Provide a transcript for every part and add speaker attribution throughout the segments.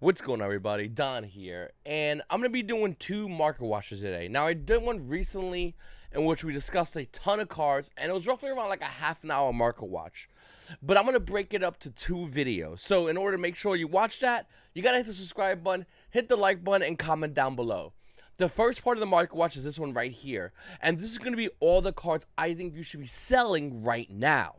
Speaker 1: What's going on, everybody? Don here, and I'm going to be doing two market watches today. Now, I did one recently in which we discussed a ton of cards, and it was roughly around like a half an hour market watch. But I'm going to break it up to two videos. So in order to make sure you watch that, you got to hit the subscribe button, hit the like button, and comment down below. The first part of the market watch is this one right here, and this is going to be all the cards I think you should be selling right now.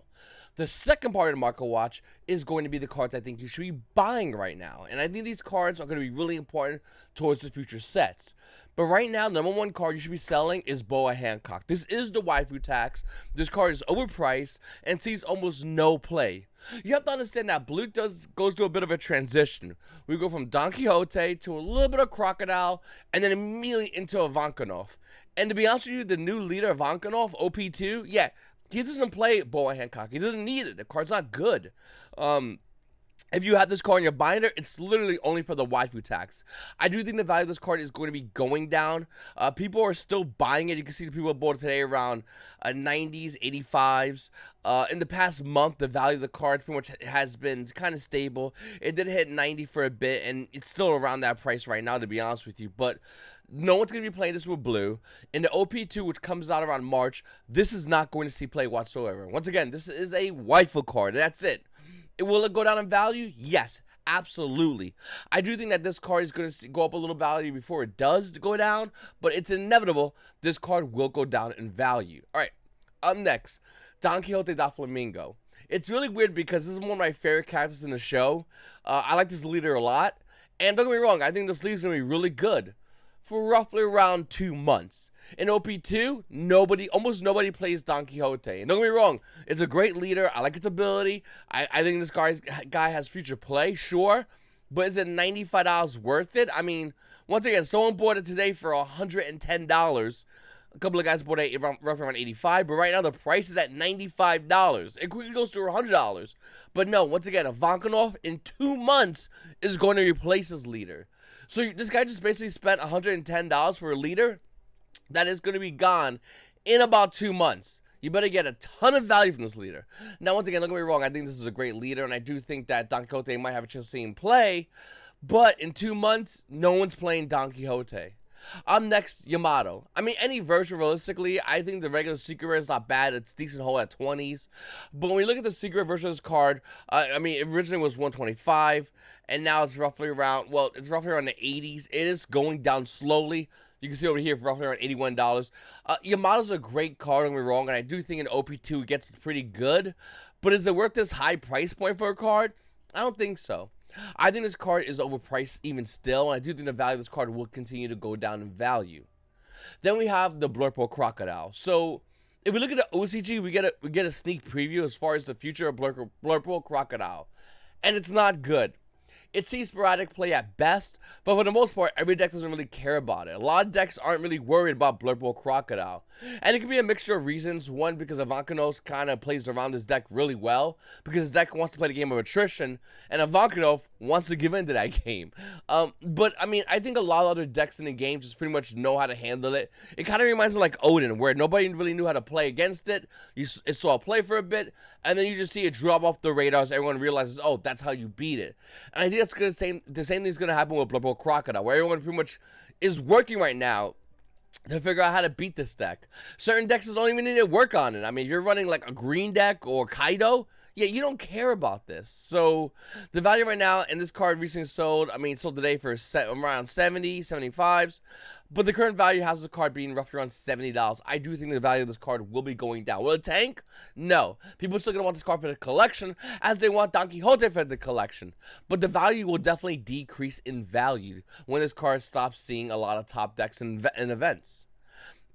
Speaker 1: The second part of the market watch is going to be the cards I think you should be buying right now. And I think these cards are going to be really important towards the future sets. But right now, the number one card you should be selling is Boa Hancock. This is the waifu tax. This card is overpriced and sees almost no play. You have to understand that Blue goes through a bit of a transition. We go from Don Quixote to a little bit of Crocodile and then immediately into Ivankanov. And to be honest with you, the new leader, Ivankanov, OP2, yeah, he doesn't play Boa Hancock. He doesn't need it. The card's not good. If you have this card in your binder, it's literally only for the waifu tax. I do think the value of this card is going to be going down. People are still buying it. You can see the people bought it today around 90s, 85s. In the past month, the value of the card pretty much has been kind of stable. It did hit 90 for a bit, and it's still around that price right now, to be honest with you. But no one's going to be playing this with blue. In the OP2, which comes out around March, this is not going to see play whatsoever. Once again, this is a waifu card. That's it. Will it go down in value? Yes, absolutely. I do think that this card is going to go up a little value before it does go down, but it's inevitable this card will go down in value. All right, up next, Don Quixote Doflamingo. It's really weird because this is one of my favorite characters in the show. I like this leader a lot, and don't get me wrong, I think this leader is going to be really good for roughly around 2 months. In OP2, almost nobody plays Don Quixote. And don't get me wrong, it's a great leader. I like its ability. I think this guy has future play, sure. But is it $95 worth it? I mean, once again, someone bought it today for $110. A couple of guys bought it roughly around $85, but right now the price is at $95. It quickly goes to $100. But no, once again, Ivankanov in 2 months is going to replace his leader. So this guy just basically spent $110 for a leader that is going to be gone in about 2 months. You better get a ton of value from this leader. Now, once again, don't get me wrong, I think this is a great leader, and I do think that Don Quixote might have a chance to see him play, but in 2 months, no one's playing Don Quixote. Next, Yamato. I mean, any version, realistically, I think the regular secret rare is not bad. It's decent hold at 20s. But when we look at the secret version of this card, I mean, it originally was 125, and now it's roughly around, well, it's roughly around the 80s. It is going down slowly. You can see over here for roughly around $81. Yamato's a great card, don't get me wrong, and I do think in OP2 it gets pretty good. But is it worth this high price point for a card? I don't think so. I think this card is overpriced even still, and I do think the value of this card will continue to go down in value. Then we have the Blurple Crocodile. So if we look at the OCG, we get a sneak preview as far as the future of Blurple Crocodile, and it's not good. It sees sporadic play at best, but for the most part, every deck doesn't really care about it. A lot of decks aren't really worried about Blurple Crocodile. And it can be a mixture of reasons. One, because Ivankanov kind of plays around this deck really well, because his deck wants to play the game of attrition, and Ivankanov wants to give into that game. But, I mean, I think a lot of other decks in the game just pretty much know how to handle it. It kind of reminds me of like Oden, where nobody really knew how to play against it. It saw it play for a bit, and then you just see it drop off the radars. Everyone realizes, oh, that's how you beat it. And I think that's the same thing's going to happen with Blurple Crocodile, where everyone pretty much is working right now to figure out how to beat this deck. Certain decks don't even need to work on it. I mean, if you're running like a green deck or Kaido, yeah, you don't care about this. So the value right now, and this card recently sold, I mean, sold today for around 70, 75s. But the current value has the card being roughly around $70. I do think the value of this card will be going down. Will it tank? No. People are still going to want this card for the collection, as they want Don Quixote for the collection. But the value will definitely decrease in value when this card stops seeing a lot of top decks in events.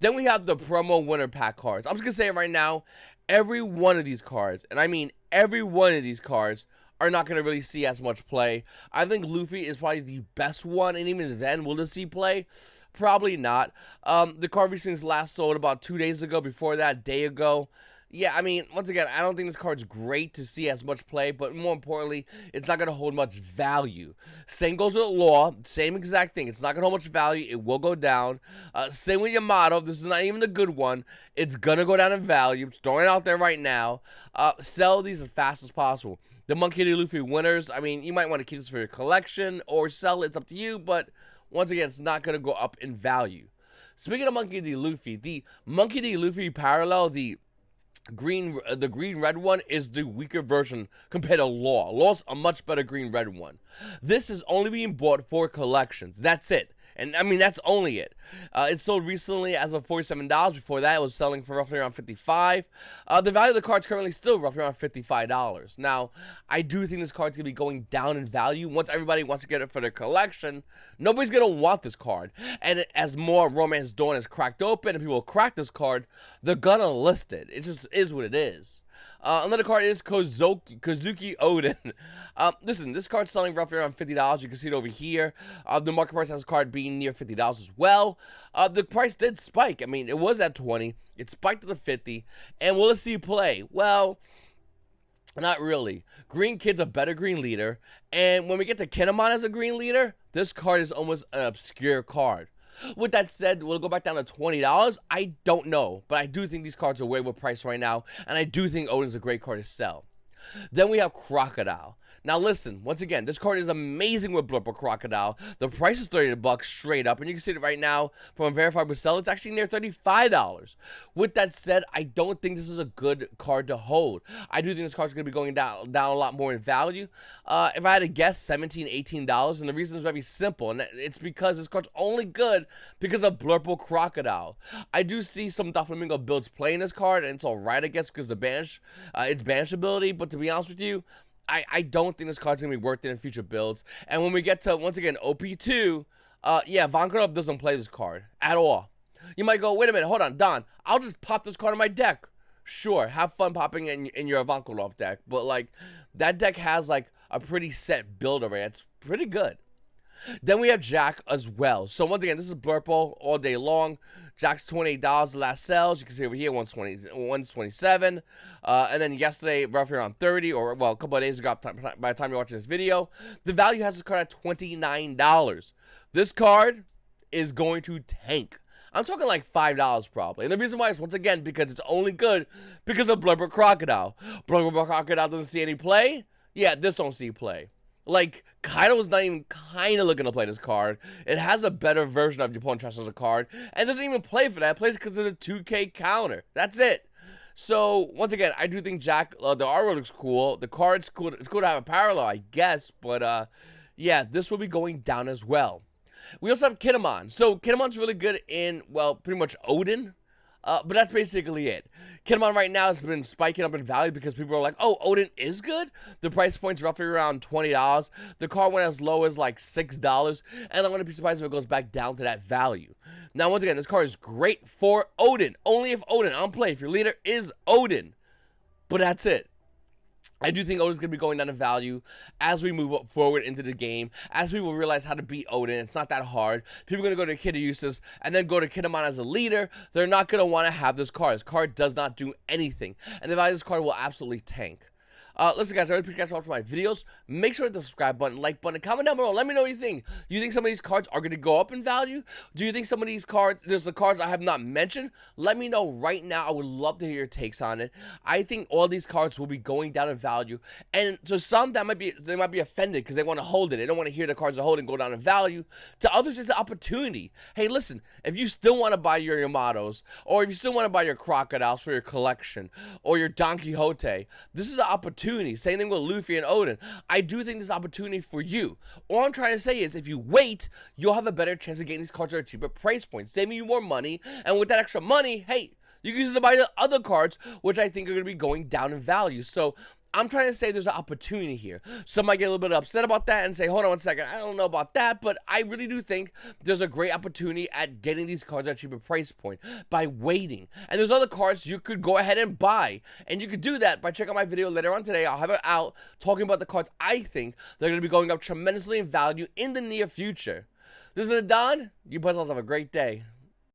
Speaker 1: Then we have the promo winner pack cards. I'm just going to say it right now. Every one of these cards, and I mean every one of these cards, are not going to really see as much play. I think Luffy is probably the best one, and even then, will it see play? Probably not. The card recently last sold about 2 days ago. Before that, a day ago. Yeah, I mean, once again, I don't think this card's great to see as much play, but more importantly, it's not going to hold much value. Same goes with Law, same exact thing. It's not going to hold much value. It will go down. Same with Yamato. This is not even a good one. It's going to go down in value. Just throwing it out there right now. Sell these as fast as possible. The Monkey D. Luffy winners, I mean, you might want to keep this for your collection or sell it. It's up to you, but once again, it's not going to go up in value. Speaking of Monkey D. Luffy, the Monkey D. Luffy parallel, the green red one is the weaker version compared to Law. Law's a much better green red one. This is only being bought for collections. That's it. And I mean, that's only it. It sold recently as of $47. Before that, it was selling for roughly around $55. The value of the card's currently still roughly around $55. Now, I do think this card's going to be going down in value. Once everybody wants to get it for their collection, nobody's going to want this card. And as more Romance Dawn is cracked open and people crack this card, they're going to list it. It just is what it is. Another card is Kazuki Oden. Listen, this card's selling roughly around $50. You can see it over here. The market price has this card being near $50 as well. The price did spike. I mean, it was at 20. It spiked to the 50. And will it see play? Well, not really. Green Kid's a better green leader. And when we get to Kinemon as a green leader, this card is almost an obscure card. With that said, will it go back down to $20? I don't know, but I do think these cards are way overpriced right now, and I do think Oden's a great card to sell. Then we have Crocodile. Now listen, once again, this card is amazing with Blurple Crocodile. The price is $30 straight up, and you can see it right now from a verified sell. It's actually near $35. With that said, I don't think this is a good card to hold. I do think this card's going to be going down a lot more in value. If I had to guess, $17, $18, and the reason is very simple, and it's because this card's only good because of Blurple Crocodile. I do see some Doflamingo builds playing this card, and it's alright, I guess, because the its banish ability, but to be honest with you, I don't think this card's going to be worth it in future builds. And when we get to, once again, OP2, yeah, Vankerov doesn't play this card at all. You might go, wait a minute, hold on, Don, I'll just pop this card in my deck. Sure, have fun popping in your Vankerov deck, but, like, that deck has, like, a pretty set build already. It's pretty good. Then we have Jack as well. So once again, this is Blurple all day long. Jack's $28 the last sales. You can see over here, 127. And then yesterday, roughly around 30, or well, a couple of days ago, by the time you're watching this video, the value has this card at $29. This card is going to tank. I'm talking like $5 probably. And the reason why is, once again, because it's only good because of Blurple Crocodile. Blurple Crocodile doesn't see any play. Yeah, this don't see play. Like, Kaido's not even kind of looking to play this card. It has a better version of your opponent trusts as a card, and doesn't even play for that. It plays because there's a 2K counter. That's it. So, once again, I do think Jack, the artwork looks cool. The card's cool. It's cool to have a parallel, I guess, but, yeah, this will be going down as well. We also have Kinemon. So, Kinemon's really good in, well, pretty much Oden. But that's basically it. Kinemon right now has been spiking up in value because people are like, oh, Oden is good? The price point's roughly around $20. The card went as low as like $6, and I'm going to be surprised if it goes back down to that value. Now, once again, this card is great for Oden. Only if Oden on play, if your leader is Oden. But that's it. I do think Oden's going to be going down in value as we move forward into the game, as people realize how to beat Oden. It's not that hard. People are going to go to Kid Uses and then go to Kinemon as a leader. They're not going to want to have this card. This card does not do anything, and the value of this card will absolutely tank. Listen, guys, I really appreciate you guys watching my videos. Make sure to hit the subscribe button, like button, and comment down below. Let me know what you think. Do you think some of these cards are going to go up in value? Do you think some of these cards, there's the cards I have not mentioned? Let me know right now. I would love to hear your takes on it. I think all these cards will be going down in value. And to some, they might be offended because they want to hold it. They don't want to hear the cards are holding go down in value. To others, it's an opportunity. Hey, listen, if you still want to buy your Yamatos, or if you still want to buy your Crocodiles for your collection, or your Don Quixote, this is an opportunity. Same thing with Luffy and Oden. I do think this opportunity for you. All I'm trying to say is, if you wait, you'll have a better chance of getting these cards at a cheaper price point, saving you more money. And with that extra money, hey, you can use it to buy the other cards, which I think are going to be going down in value. So I'm trying to say there's an opportunity here. Some might get a little bit upset about that and say, hold on one second, I don't know about that, but I really do think there's a great opportunity at getting these cards at a cheaper price point by waiting. And there's other cards you could go ahead and buy, and you could do that by checking out my video later on today. I'll have it out talking about the cards I think they're going to be going up tremendously in value in the near future. This is Don. You guys all have a great day.